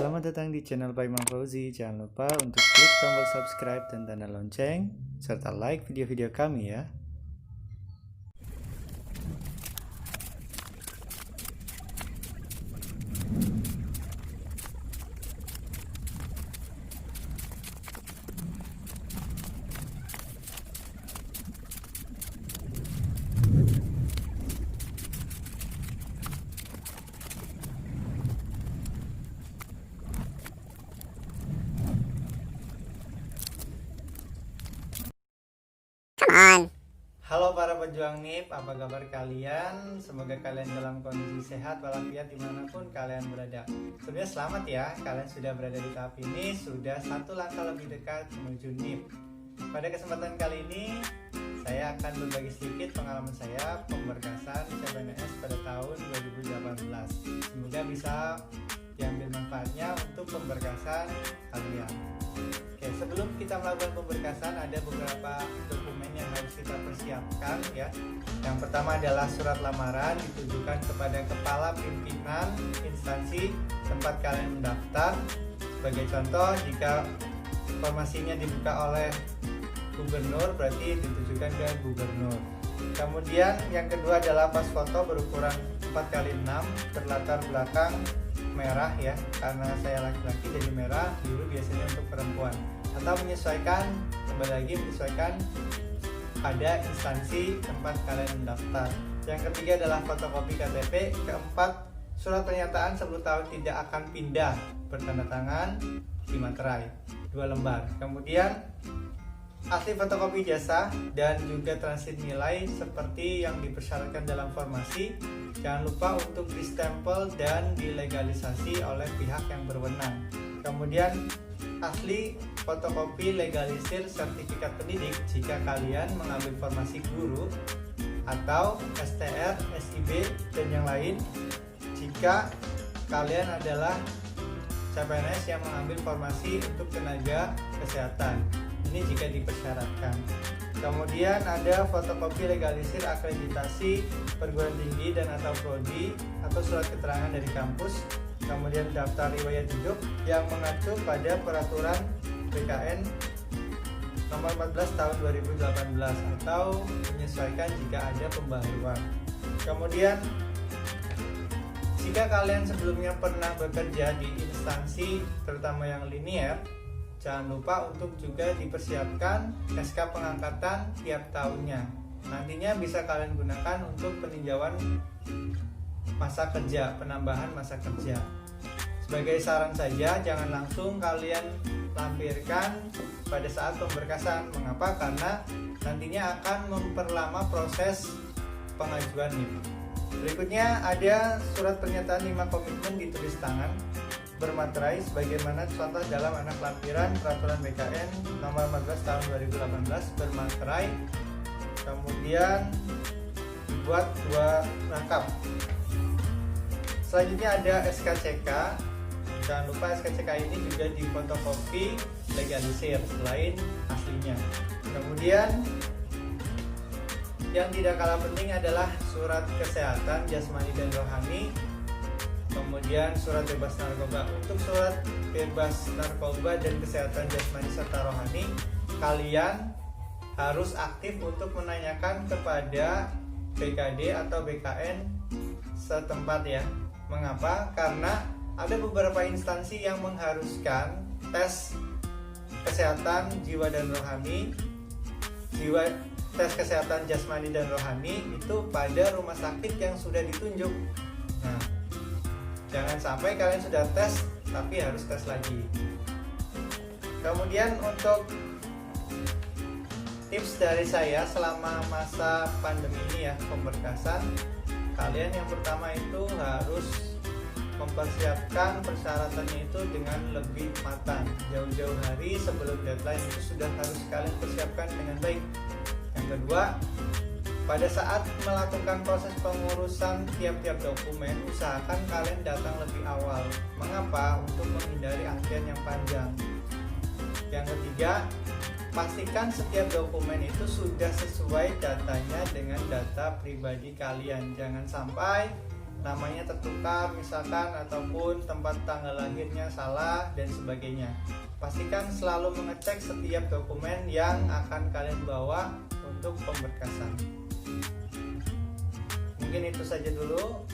Selamat datang di channel Pak Imam Fauzi. Jangan lupa untuk klik tombol subscribe dan tanda lonceng, serta like video-video kami ya. Halo para pejuang NIP, apa kabar kalian? Semoga kalian dalam kondisi sehat walafiat dimanapun kalian berada. Sebenarnya selamat ya, kalian sudah berada di tahap ini, sudah satu langkah lebih dekat menuju NIP. Pada kesempatan kali ini, saya akan berbagi sedikit pengalaman saya pemberkasan CPNS pada tahun 2018. Semoga bisa diambil manfaatnya untuk pemberkasan kalian. Oke, sebelum kita melakukan pemberkasan ada beberapa dokumen yang harus kita persiapkan ya. Yang pertama adalah surat lamaran ditujukan kepada kepala pimpinan instansi tempat kalian mendaftar. Sebagai contoh, jika informasinya dibuka oleh gubernur berarti ditujukan ke gubernur. Kemudian yang kedua adalah pas foto berukuran 4x6 berlatar belakang merah ya, karena saya laki-laki jadi merah, biru biasanya untuk perempuan, atau menyesuaikan, kembali lagi menyesuaikan pada instansi tempat kalian mendaftar. Yang ketiga adalah fotokopi KTP. Keempat, surat pernyataan 10 tahun tidak akan pindah bertanda tangan di materai 2 lembar. Kemudian asli fotokopi jasa dan juga transit nilai seperti yang dipersyaratkan dalam formasi. Jangan lupa untuk distempel dan dilegalisasi oleh pihak yang berwenang. Kemudian asli fotokopi legalisir sertifikat pendidik jika kalian mengambil formasi guru atau STR, SIB dan yang lain. Jika kalian adalah CPNS yang mengambil formasi untuk tenaga kesehatan, ini jika dipersyaratkan. Kemudian ada fotokopi legalisir akreditasi perguruan tinggi dan atau prodi atau surat keterangan dari kampus. Kemudian daftar riwayat hidup yang mengacu pada peraturan BKN nomor 14 tahun 2018 atau menyesuaikan jika ada pembaruan. Kemudian jika kalian sebelumnya pernah bekerja di instansi terutama yang linier, jangan lupa untuk juga dipersiapkan SK pengangkatan tiap tahunnya. Nantinya bisa kalian gunakan untuk peninjauan masa kerja, penambahan masa kerja. Sebagai saran saja, jangan langsung kalian lampirkan pada saat pemberkasan. Mengapa? Karena nantinya akan memperlama proses pengajuan NIP. Berikutnya ada surat pernyataan 5 komitmen ditulis tangan bermaterai sebagaimana contoh dalam anak lampiran peraturan BKN nomor 14 tahun 2018 bermaterai. Kemudian dibuat 2 rangkap. Selanjutnya ada SKCK. Jangan lupa SKCK ini juga difotokopi legalisir selain aslinya. Kemudian yang tidak kalah penting adalah surat kesehatan jasmani dan rohani. Kemudian surat bebas narkoba. Untuk surat bebas narkoba dan kesehatan jasmani serta rohani, kalian harus aktif untuk menanyakan kepada BKD atau BKN setempat ya. Mengapa? Karena ada beberapa instansi yang mengharuskan tes kesehatan jiwa dan rohani, tes kesehatan jasmani dan rohani itu pada rumah sakit yang sudah ditunjuk. Nah, jangan sampai kalian sudah tes tapi harus tes lagi. Kemudian untuk tips dari saya selama masa pandemi ini ya, pemberkasan, kalian yang pertama itu harus mempersiapkan persyaratannya itu dengan lebih matang. Jauh-jauh hari sebelum deadline itu sudah harus kalian persiapkan dengan baik. Yang kedua, pada saat melakukan proses pengurusan tiap-tiap dokumen, usahakan kalian datang lebih awal. Mengapa? Untuk menghindari antrian yang panjang. Yang ketiga, pastikan setiap dokumen itu sudah sesuai datanya dengan data pribadi kalian. Jangan sampai namanya tertukar misalkan, ataupun tempat tanggal lahirnya salah dan sebagainya. Pastikan selalu mengecek setiap dokumen yang akan kalian bawa untuk pemberkasan. Mungkin itu saja dulu